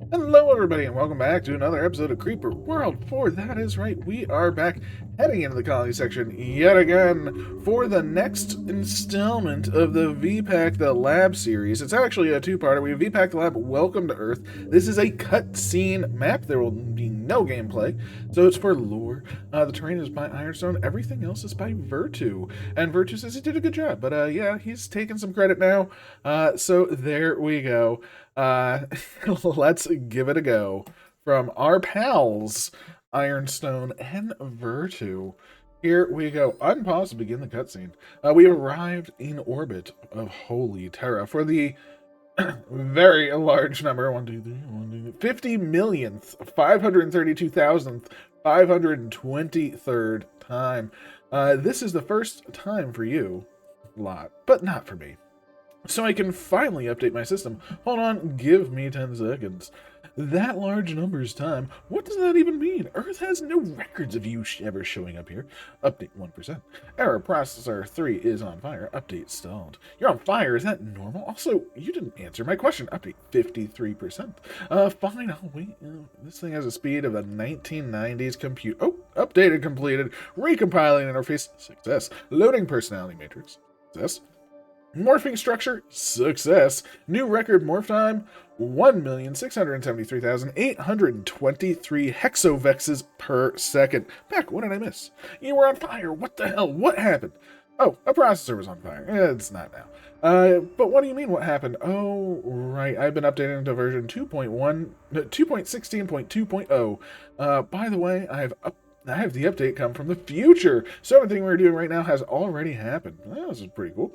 Hello, everybody, and welcome back to another episode of Creeper World 4. That is right, we are back heading into the colony section yet again for the next installment of the VPAC the Lab series. It's actually a two-parter. We have VPAC the Lab, Welcome to Earth. This is a cutscene map. There will be no gameplay, so it's for lore. The terrain is by Ironstone. Everything else is by Virtu. And Virtu says he did a good job, but yeah, he's taking some credit now. So there we go. Let's give it a go from our pals, Ironstone and Virtu. Here we go. Unpause to begin the cutscene. We have arrived in orbit of Holy Terra for the very large number 50 millionth, 532,000th, 523rd time. This is the first time for you, lot, but not for me. So I can finally update my system. Hold on, give me 10 seconds. That large number's time, what does that even mean? Earth has no records of you ever showing up here. Update 1%. Error, processor 3 is on fire. Update stalled. You're on fire, is that normal? Also, you didn't answer my question. Update 53%. Fine, I'll wait. This thing has a speed of a 1990s compute. Oh, updated, completed. Recompiling interface, success. Loading personality matrix, success. Morphing structure, success. New record morph time, 1,673,823 hexovexes per second. Beck, what did I miss? You were on fire. What the hell? What happened? Oh, a processor was on fire. It's not now. But what do you mean what happened? Oh, right. I've been updating to version 2.16.2.0. By the way, I have the update come from the future. So everything we're doing right now has already happened. Well, this is pretty cool.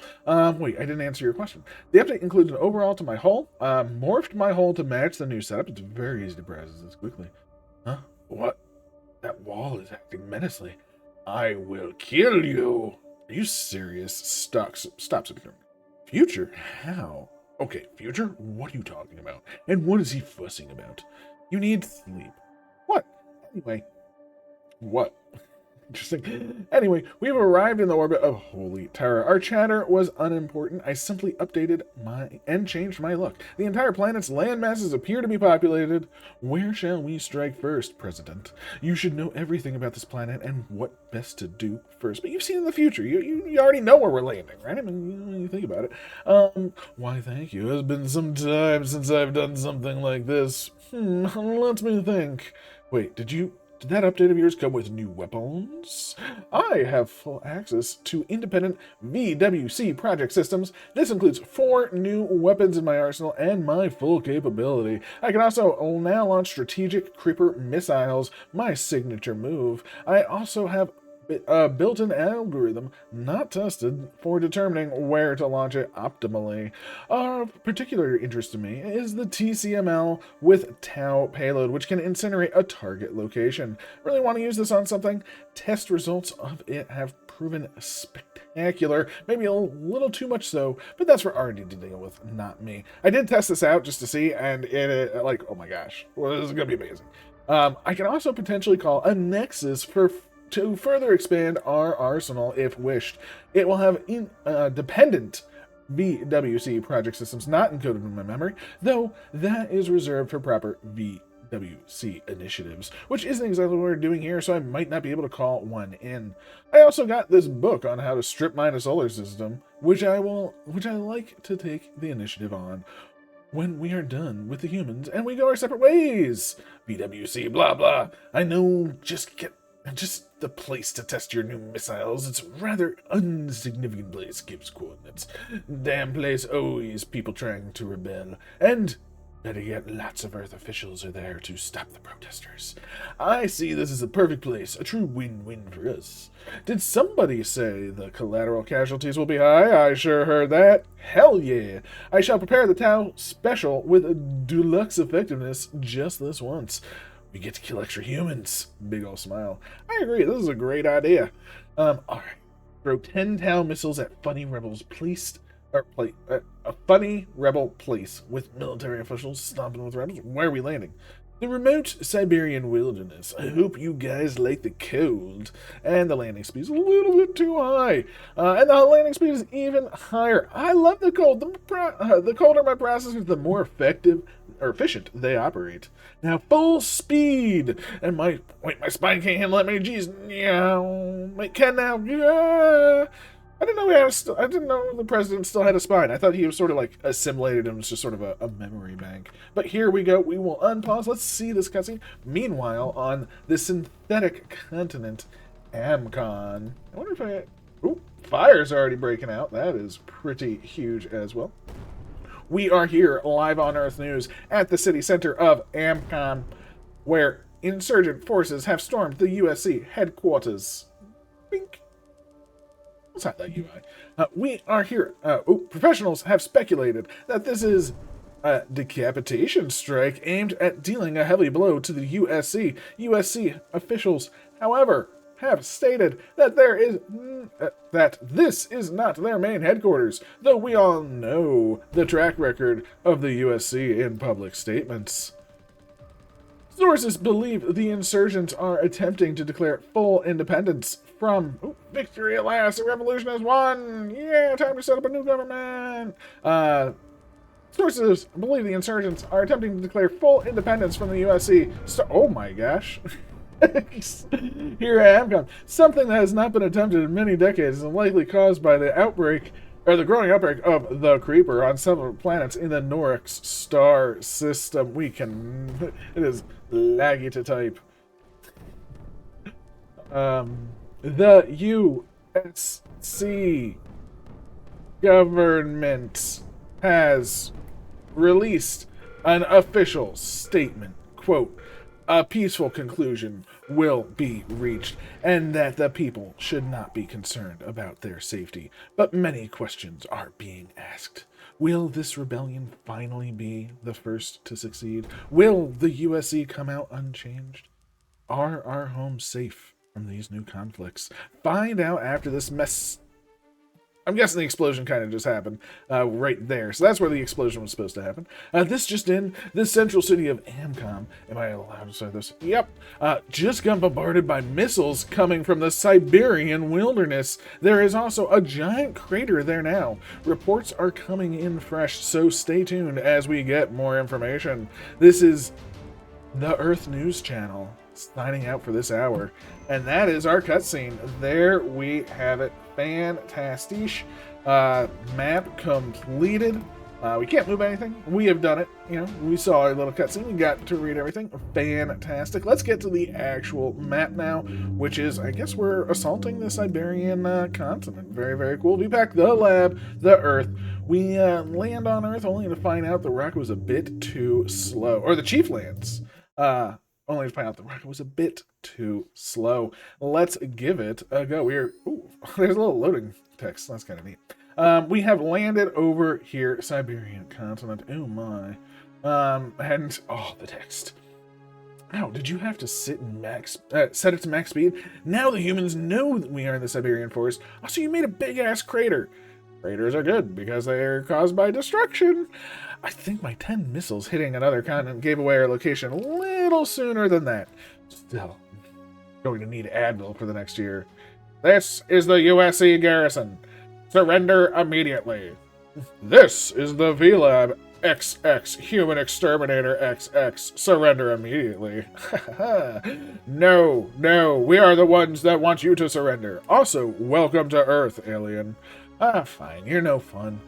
Wait, I didn't answer your question. The update includes an overhaul to my hull. Morphed my hull to match the new setup. It's very easy to process this quickly. Huh? What? That wall is acting menacingly. I will kill you. Are you serious? Stop subscribing. Future? How? Okay, future? What are you talking about? And what is he fussing about? You need sleep. What? Anyway. What? Interesting. Anyway, we've arrived in the orbit of Holy Terra. Our chatter was unimportant. I simply updated and changed my look. The entire planet's land masses appear to be populated. Where shall we strike first, President? You should know everything about this planet and what best to do first. But you've seen in the future. You already know where we're landing, right? I mean, you think about it. Why, thank you. It's been some time since I've done something like this. Let me think. Wait, did that update of yours come with new weapons? I have full access to independent VWC project systems. This includes 4 new weapons in my arsenal and my full capability. I can also now launch strategic creeper missiles, my signature move. I also have a built-in algorithm not tested for determining where to launch it optimally. Of particular interest to me is the TCML with Tau payload, which can incinerate a target location. Really want to use this on something? Test results of it have proven spectacular. Maybe a little too much so, but that's for R&D to deal with, not me. I did test this out just to see, and it like, oh my gosh, well, this is going to be amazing. I can also potentially call a Nexus to further expand our arsenal if wished. It will have dependent VWC project systems not encoded in my memory, though that is reserved for proper VWC initiatives, which isn't exactly what we're doing here, so I might not be able to call one in. I also got this book on how to strip mine a solar system, which I like to take the initiative on when we are done with the humans and we go our separate ways. VWC, blah blah. I know, just the place to test your new missiles. It's rather insignificant place, gives coordinates. Damn place, always people trying to rebel. And better yet, lots of Earth officials are there to stop the protesters. I see this as a perfect place, a true win-win for us. Did somebody say the collateral casualties will be high? I sure heard that. Hell yeah. I shall prepare the Tau special with deluxe effectiveness just this once. We get to kill extra humans. Big ol' smile. I agree, this is a great idea. Alright. Throw 10 Tau missiles at funny rebels a funny rebel place with military officials stomping with rebels. Where are we landing? The remote Siberian wilderness. I hope you guys like the cold. And the landing speed is a little bit too high. And the landing speed is even higher. I love the cold. The colder my processor, the more effective efficient they operate. Now full speed, and my spine can't handle that many G's. Yeah, it can now. Yeah. I didn't know the president still had a spine. I thought he was sort of like assimilated and was just sort of a memory bank. But here we go. We will unpause. Let's see this cutscene. Meanwhile, on the synthetic continent, Amcon. I wonder if I... Ooh, fire's already breaking out. That is pretty huge as well. We are here, live on Earth News, at the city center of Amcon, where insurgent forces have stormed the USC headquarters. Bink. Let's hide that UI. We are here. Professionals have speculated that this is a decapitation strike aimed at dealing a heavy blow to the USC. USC officials, however, have stated that that this is not their main headquarters, though we all know the track record of the USC in public statements. Sources believe the insurgents are attempting to declare full independence from victory at last. The revolution has won. Yeah, time to set up a new government. Sources believe the insurgents are attempting to declare full independence from the USC. Oh my gosh. Here I am. Something that has not been attempted in many decades and likely caused by the growing outbreak of the Creeper on several planets in the Norix star system. It is laggy to type. The USC government has released an official statement, quote, a peaceful conclusion will be reached, and that the people should not be concerned about their safety. But many questions are being asked. Will this rebellion finally be the first to succeed? Will the USC come out unchanged? Are our homes safe from these new conflicts? Find out after this mess. I'm guessing the explosion kind of just happened right there. So that's where the explosion was supposed to happen. This just in, the central city of Amcon. Am I allowed to say this? Yep. Just got bombarded by missiles coming from the Siberian wilderness. There is also a giant crater there now. Reports are coming in fresh, so stay tuned as we get more information. This is the Earth News Channel signing out for this hour. And that is our cutscene. There we have it. Fantastic. Map completed. We can't move anything. We have done it. We saw our little cutscene. We got to read everything. Fantastic. Let's get to the actual map now, which is, I guess we're assaulting the Siberian continent. Very, very cool. VPAC, the lab, the Earth. We land on Earth only to find out the rocket was a bit too slow. Or the Chief lands. Only to find out the rocket was a bit too slow. Let's give it a go. There's a little loading text. That's kind of neat. We have landed over here, Siberian continent. Oh my. And the text. Now, did you have to set it to max speed? Now the humans know that we are in the Siberian forest. Also, you made a big ass crater. Craters are good because they are caused by destruction. I think my 10 missiles hitting another continent gave away our location a little sooner than that. Still, going to need Advil for the next year. This is the USC garrison. Surrender immediately. This is the VLab XX Human Exterminator XX. Surrender immediately. No, we are the ones that want you to surrender. Also, welcome to Earth, alien. Fine, you're no fun.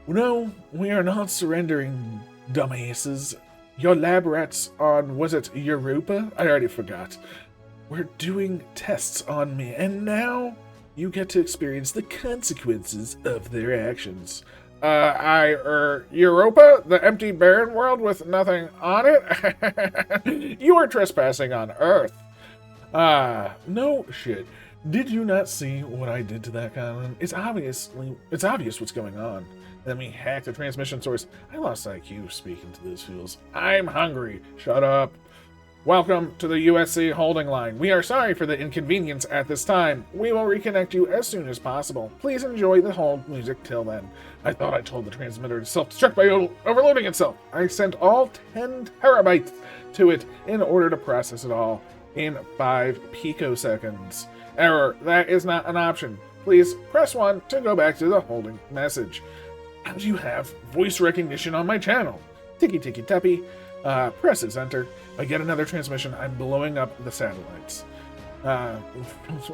No, we are not surrendering, dumbasses. Your lab rats on, was it Europa? I already forgot. We're doing tests on me, and now you get to experience the consequences of their actions. Europa? The empty barren world with nothing on it? You are trespassing on Earth. No shit. Did you not see what I did to that continent? It's obvious what's going on. Then we hacked the transmission source. I lost IQ speaking to those fools. I'm hungry. Shut up. Welcome to the USC holding line. We are sorry for the inconvenience at this time. We will reconnect you as soon as possible. Please enjoy the hold music till then. I thought I told the transmitter to self-destruct by overloading itself. I sent all 10 terabytes to it in order to process it all in 5 picoseconds. Error. That is not an option. Please press 1 to go back to the holding message. How do you have voice recognition on my channel? Ticky-ticky-tappy. Presses enter. I get another transmission. I'm blowing up the satellites.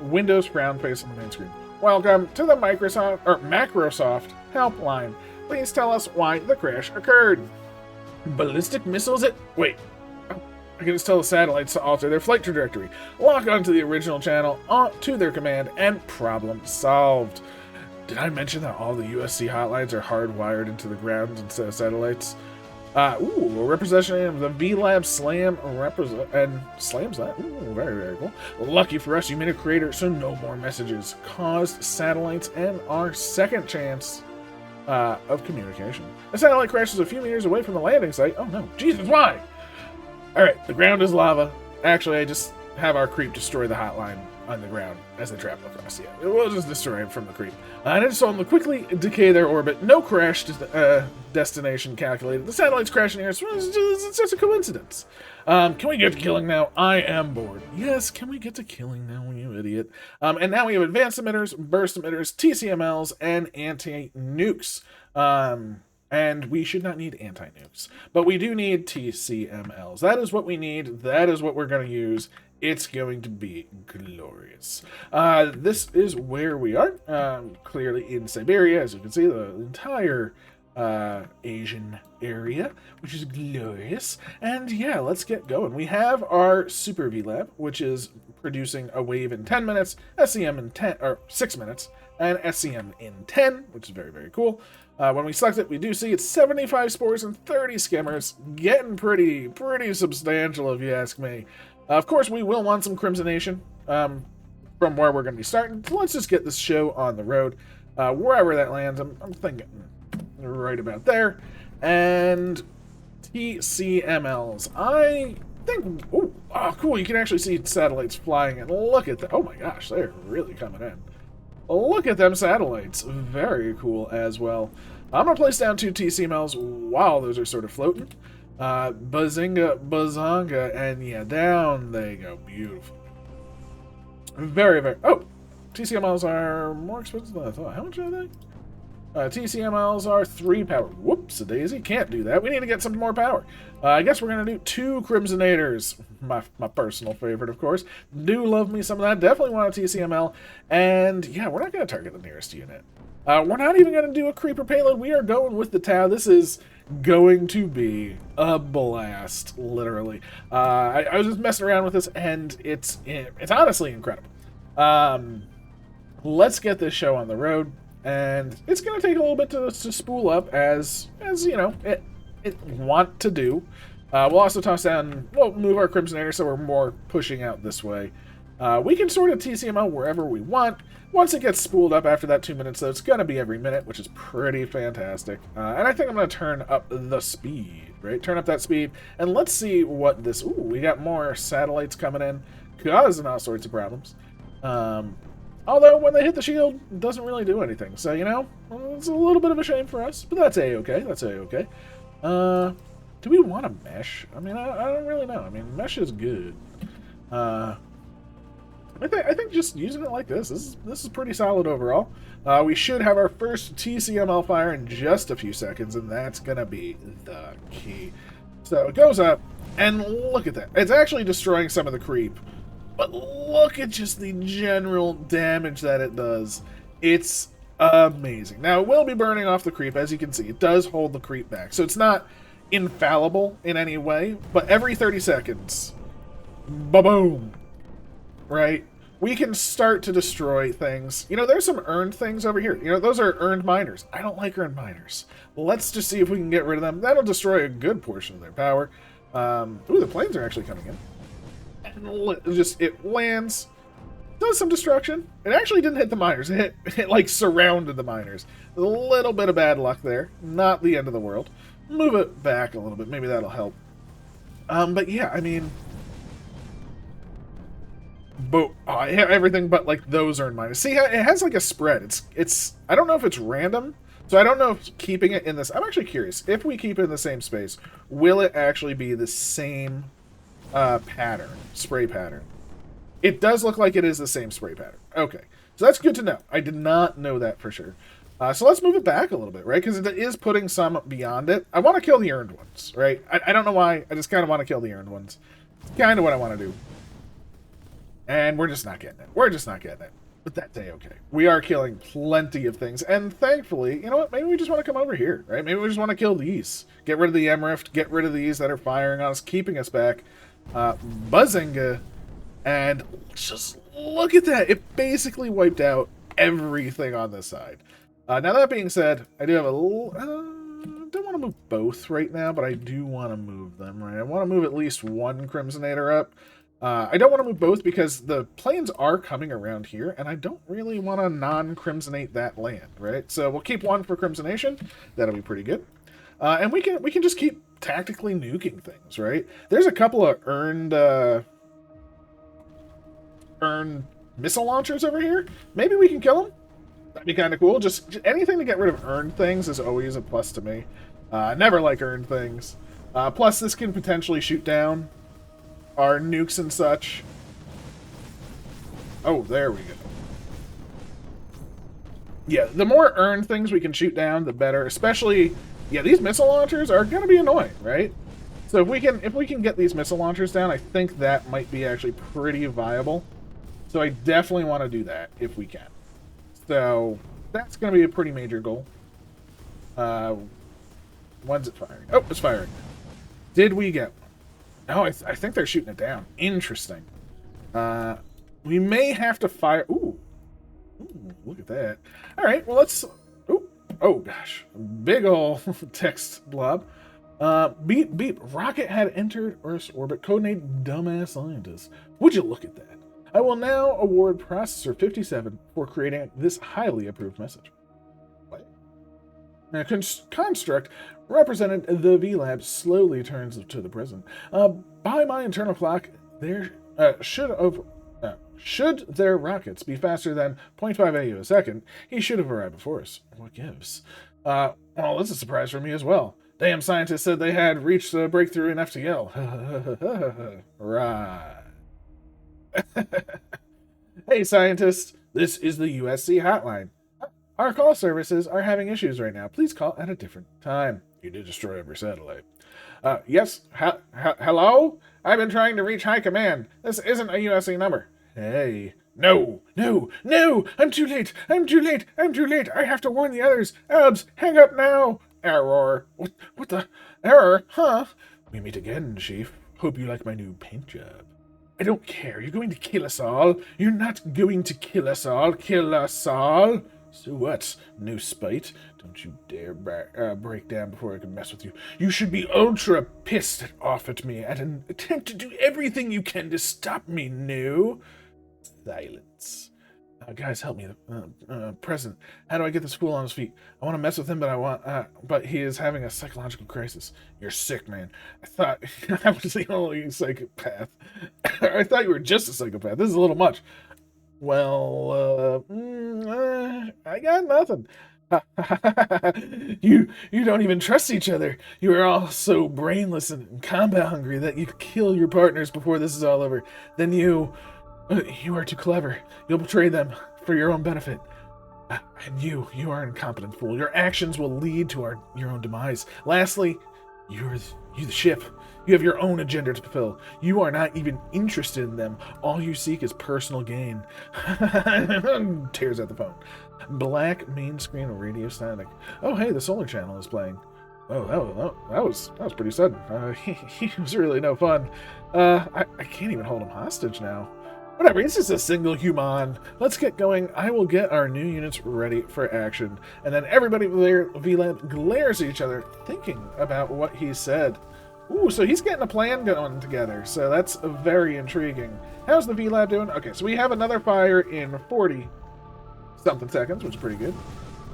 Windows frown face on the main screen. Welcome to the Macrosoft helpline. Please tell us why the crash occurred. Ballistic missiles at... Wait. Oh, I can just tell the satellites to alter their flight trajectory. Lock onto the original channel, to their command, and problem solved. Did I mention that all the USC hotlines are hardwired into the ground instead of satellites? A representation of the VLab Slam and slams that. Ooh, very, very cool. Lucky for us, you made a crater, so no more messages. Caused satellites and our second chance of communication. A satellite crashes a few meters away from the landing site. Oh no, Jesus, why? Alright, the ground is lava. Actually, I just have our creep destroy the hotline on the ground as they travel across. Yeah, we'll just destroy it from the creep. And I just saw them quickly decay their orbit. No crash destination calculated. The satellites crashing here. It's just a coincidence. Can we get to killing now? I am bored. Yes, can we get to killing now, you idiot? And now we have advanced emitters, burst emitters, TCMLs, and anti-nukes. And we should not need anti-nukes. But we do need TCMLs. That is what we need. That is what we're going to use. It's going to be glorious. This is where we are. Clearly in Siberia, as you can see, the entire Asian area, which is glorious. And yeah, let's get going. We have our Super VLab, which is producing a wave in 10 minutes, SCM in 6 minutes, and SCM in 10, which is very, very cool. When we select it, we do see it's 75 spores and 30 skimmers. Getting pretty substantial, if you ask me. Of course, we will want some Crimsonation from where we're going to be starting. So let's just get this show on the road. Wherever that lands, I'm thinking right about there. And TCMLs. I think... Oh, cool. You can actually see satellites flying. And look at that. Oh my gosh, they're really coming in. Look at them satellites. Very cool as well. I'm going to place down 2 TCMLs while those are sort of floating. Bazinga, bazonga, and yeah, down they go. Beautiful. Very, very... Oh! TCMLs are more expensive than I thought. How much are they? TCMLs are 3 power. Whoops-a-daisy. Can't do that. We need to get some more power. I guess we're going to do 2 Crimsonators. My personal favorite, of course. Do love me some of that. Definitely want a TCML. And yeah, we're not going to target the nearest unit. We're not even going to do a creeper payload. We are going with the Tau. This is going to be a blast, literally. I was just messing around with this, and it's honestly incredible. Let's get this show on the road, and it's going to take a little bit to spool up, as you know, it want to do. We'll also toss down, we'll move our Crimsonator so we're more pushing out this way. We can sort of TCML wherever we want. Once it gets spooled up after that 2 minutes, though, it's going to be every minute, which is pretty fantastic. And I think I'm going to turn up the speed, right? Turn up that speed, and let's see what this... Ooh, we got more satellites coming in, causing all sorts of problems. Although, when they hit the shield, it doesn't really do anything. So, you know, it's a little bit of a shame for us, but that's A-okay. That's A-okay. Do we want a mesh? I mean, I don't really know. I mean, mesh is good. I think just using it like this is pretty solid overall. We should have our first TCML fire in just a few seconds, and that's going to be the key. So it goes up, and look at that. It's actually destroying some of the creep, but look at just the general damage that it does. It's amazing. Now, it will be burning off the creep, as you can see. It does hold the creep back, so it's not infallible in any way, but every 30 seconds, ba-boom, right? We can start to destroy things. You know, there's some earned things over here. You know, those are earned miners. I don't like earned miners. Let's just see if we can get rid of them. That'll destroy a good portion of their power. Ooh, the planes are actually coming in. And it lands, does some destruction. It actually didn't hit the miners. It like surrounded the miners. A little bit of bad luck there. Not the end of the world. Move it back a little bit. Maybe that'll help. But yeah, I mean... everything but like those earned minus. See, it has like a spread. It's I don't know if it's random, so I don't know if keeping it in this. I'm actually curious if we keep it in the same space, will it actually be the same pattern, spray pattern? It does look like it is the same spray pattern. Okay, so that's good to know. I did not know that for sure. So let's move it back a little bit, right? Because it is putting some beyond it. I want to kill the earned ones, right? I don't know why. I just kind of want to kill the earned ones. It's kind of what I want to do. And we're just not getting it. We're just not getting it. But that's okay. We are killing plenty of things. And thankfully, you know what? Maybe we just want to come over here, right? Maybe we just want to kill these. Get rid of the M-Rift. Get rid of these that are firing on us, keeping us back. Bazinga. And just look at that. It basically wiped out everything on this side. Now, that being said, I do have a little... don't want to move both right now, but I do want to move them, right? I want to move at least one Crimsonator up. I don't want to move both because the planes are coming around here, and I don't really want to non-Crimsonate that land, right? So we'll keep one for Crimsonation. That'll be pretty good. And we can just keep tactically nuking things, right? There's a couple of earned missile launchers over here. Maybe we can kill them. That'd be kind of cool. Just anything to get rid of earned things is always a plus to me. Never like earned things. Plus, this can potentially shoot down our nukes and such. Oh, there we go. Yeah, the more earned things we can shoot down, the better. Especially, yeah, these missile launchers are going to be annoying, right? So if we can get these missile launchers down, I think that might be actually pretty viable. So I definitely want to do that if we can. So that's going to be a pretty major goal. When's it firing? Oh, it's firing. Did we get one? No, I think they're shooting it down. Interesting. We may have to fire... Ooh, look at that. All right, well, let's... Ooh, oh, gosh. Big ol' text blob. Beep, beep. Rocket had entered Earth's orbit. Codename Dumbass Scientist. Would you look at that? I will now award Processor 57 for creating this highly approved message. What? Now, Construct represented the VLab slowly turns to the present. By my internal clock, there should their rockets be faster than 0.5 AU a second, he should have arrived before us. What gives? Well, that's a surprise for me as well. Damn scientists said they had reached a breakthrough in FTL. Right. Hey, scientists, this is the USC hotline. Our call services are having issues right now. Please call at a different time. You did destroy every satellite. Yes, hello? I've been trying to reach High Command. This isn't a USC number. Hey. No, I'm too late. I have to warn the others. Abs, hang up now. Error. What the? Error? Huh? We meet again, Chief. Hope you like my new paint job. I don't care. You're going to kill us all. You're not going to kill us all. Kill us all. So what? No spite. Don't you dare break down before I can mess with you. You should be ultra pissed off at me at an attempt to do everything you can to stop me, no? Silence. Guys, help me. President, how do I get this fool on his feet? I want to mess with him, but he is having a psychological crisis. You're sick, man. I thought I was the only psychopath. I thought you were just a psychopath. This is a little much. Well, I got nothing. You don't even trust each other. You are all so brainless and combat hungry that you kill your partners before this is all over. Then you are too clever. You'll betray them for your own benefit. And you are an incompetent fool. Your actions will lead to your own demise. Lastly, you're the ship. You have your own agenda to fulfill. You are not even interested in them. All you seek is personal gain. Tears out the phone. Black main screen radio static. Oh, hey, the solar channel is playing. Oh, that was pretty sudden. He was really no fun. I can't even hold him hostage now. Whatever, he's just a single human. Let's get going. I will get our new units ready for action. And then everybody there, VLab, glares at each other, thinking about what he said. Ooh, so he's getting a plan going together. So that's very intriguing. How's the VLab doing? Okay, so we have another fire in 40-something seconds, which is pretty good.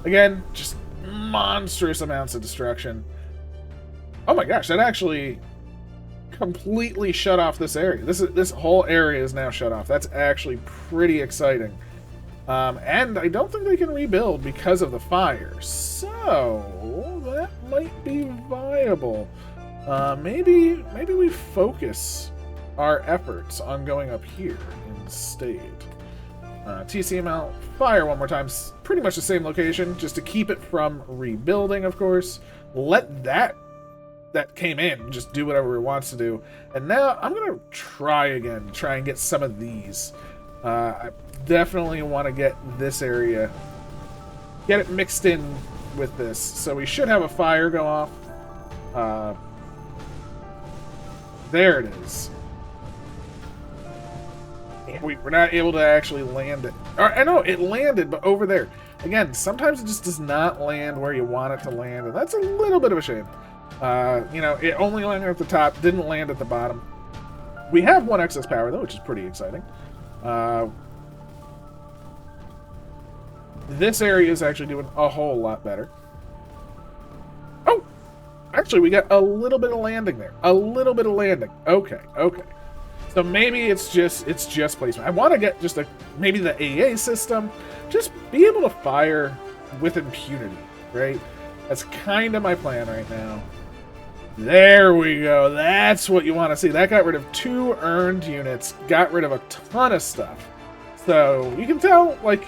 Again, just monstrous amounts of destruction. Oh my gosh, that actually completely shut off this area. This whole area is now shut off. That's actually pretty exciting. And I don't think they can rebuild because of the fire. So that might be viable. Maybe we focus our efforts on going up here instead. TCML, fire one more time. Pretty much the same location, just to keep it from rebuilding, of course. Let that came in just do whatever it wants to do. And now I'm going to try again, try and get some of these. I definitely want to get this area, get it mixed in with this. So we should have a fire go off. There it is. We're not able to actually land it. I know it landed, but over there. Again, sometimes it just does not land where you want it to land, and that's a little bit of a shame. You know, it only landed at the top, didn't land at the bottom. We have one excess power, though, which is pretty exciting. This area is actually doing a whole lot better. Oh! Actually, we got a little bit of landing there. A little bit of landing. Okay, okay. So maybe it's just placement. I want to get just maybe the AA system, just be able to fire with impunity, right? That's kind of my plan right now. There we go. That's what you want to see. That got rid of 2 earned units, got rid of a ton of stuff. So you can tell, like,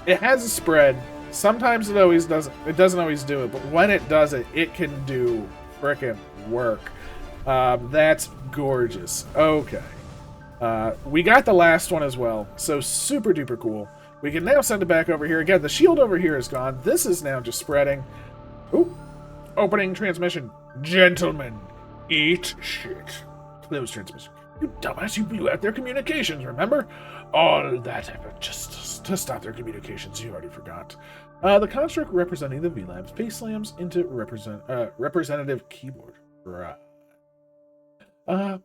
it has a spread. Sometimes it always doesn't. It doesn't always do it, but when it does it, it can do frickin' work. That's gorgeous. Okay. We got the last one as well, so super duper cool. We can now send it back over here. Again, the shield over here is gone. This is now just spreading. Ooh. Opening transmission. Gentlemen, eat shit. Close transmission. You dumbass, you blew out their communications, remember? All that effort just to stop their communications, you already forgot. The construct representing the VLABs base slams into representative keyboard. Right.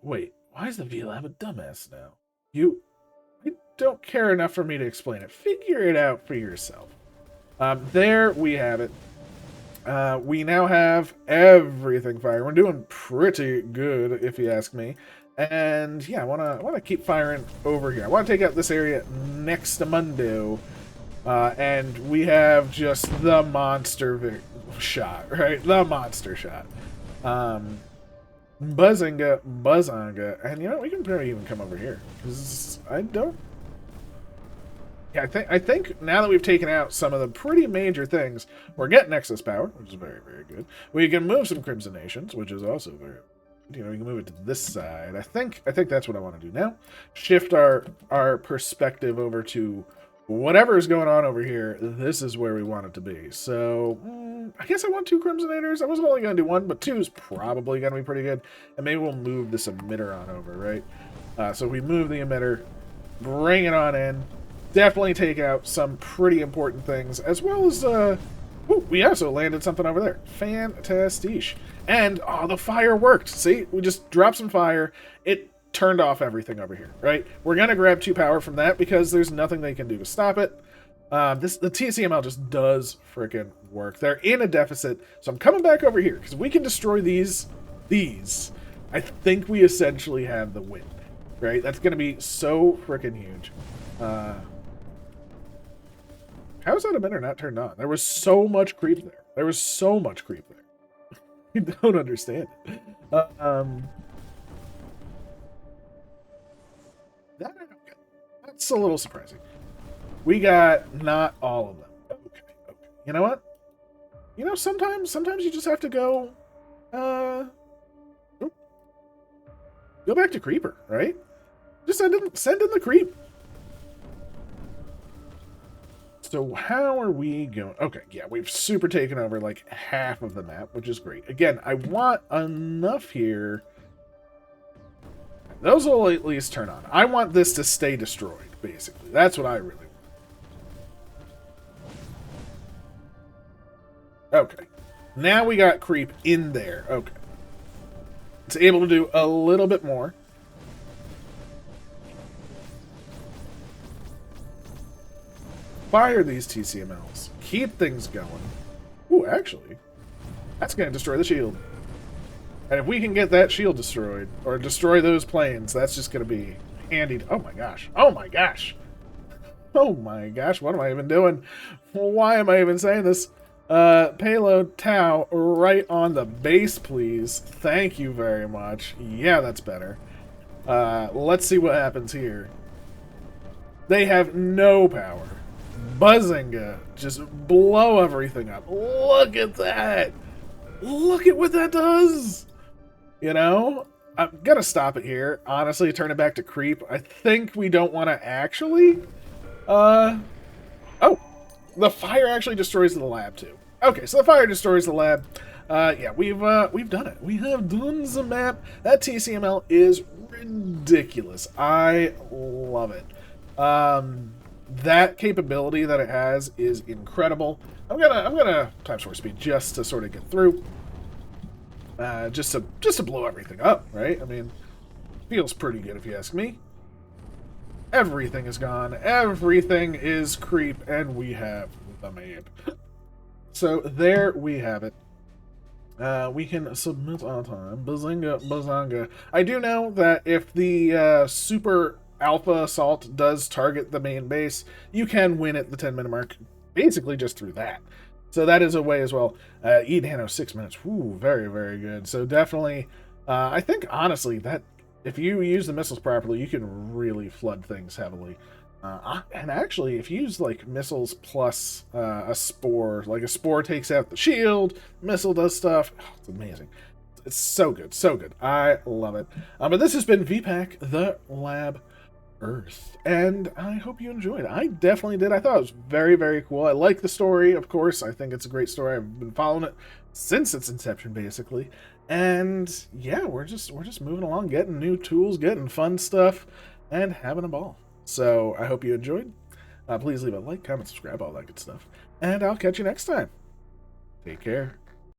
Wait. Why is the VLAB a dumbass now? I don't care enough for me to explain it. Figure it out for yourself. There we have it. We now have everything firing. We're doing pretty good, if you ask me. And yeah, I wanna keep firing over here. I want to take out this area next to Mundo, and we have just the monster shot, right? The monster shot. Buzzanga, and you know we can probably even come over here because I don't. Yeah, I think now that we've taken out some of the pretty major things, we're getting excess power, which is very, very good. We can move some Crimson Nations, which is also very, you know, we can move it to this side. I think that's what I want to do now. Shift our perspective over to whatever is going on over here. This is where we want it to be. So I guess I want 2 Crimsonators. I wasn't only going to do 1, but 2 is probably going to be pretty good. And maybe we'll move this emitter on over, right? So we move the emitter, bring it on in. Definitely take out some pretty important things, as well as, we also landed something over there. Fantastic. And, oh, the fire worked. See? We just dropped some fire. It turned off everything over here, right? We're going to grab 2 power from that because there's nothing they can do to stop it. The TCML just does freaking work. They're in a deficit, so I'm coming back over here because we can destroy these. I think we essentially have the win, right? That's going to be so freaking huge. How is that emitter not turned on? There was so much creep there. I don't understand it. That I don't get. That's a little surprising. We got not all of them. Okay. You know what? You know, sometimes you just have to go, go back to Creeper, right? Just send in the creep. So how are we going? Okay, yeah, we've super taken over like half of the map, which is great. Again, I want enough here. Those will at least turn on. I want this to stay destroyed, basically. That's what I really want. Okay. Now we got creep in there. Okay. It's able to do a little bit more. Fire these TCMLs. Keep things going. Ooh, actually, that's going to destroy the shield. And if we can get that shield destroyed, or destroy those planes, that's just going to be handy. Oh my gosh. Oh my gosh. Oh my gosh. What am I even doing? Why am I even saying this? Payload Tau right on the base, please. Thank you very much. Yeah, that's better. Let's see what happens here. They have no power. Buzzinga. Just blow everything up. Look at that. Look at what that does. You know? I'm gonna stop it here. Honestly, turn it back to creep. I think we don't want to actually... Oh! The fire actually destroys the lab, too. Okay, so the fire destroys the lab. Yeah, we've done it. We have done the map. That TCML is ridiculous. I love it. That capability that it has is incredible. I'm gonna times 4 speed just to sort of get through. Just to blow everything up, right? I mean, feels pretty good if you ask me. Everything is gone. Everything is creep, and we have the map. So there we have it. We can submit on time. Bazinga, bazanga. I do know that if the super alpha assault does target the main base, you can win at the 10-minute mark, basically just through that. So that is a way as well. E-Nano 6 minutes. Ooh, very, very good. So definitely, I think honestly that if you use the missiles properly, you can really flood things heavily. And actually, if you use like missiles plus a spore, like a spore takes out the shield, missile does stuff. Oh, it's amazing. It's so good, so good. I love it. But this has been VPAC, the Lab Earth, and I hope you enjoyed. I definitely did. I thought it was very, very cool. I like the story, of course. I think it's a great story. I've been following it since its inception, basically. And yeah, we're just moving along, getting new tools, getting fun stuff, and having a ball. So I hope you enjoyed. Please leave a like, comment, subscribe, all that good stuff. And I'll catch you next time. Take care.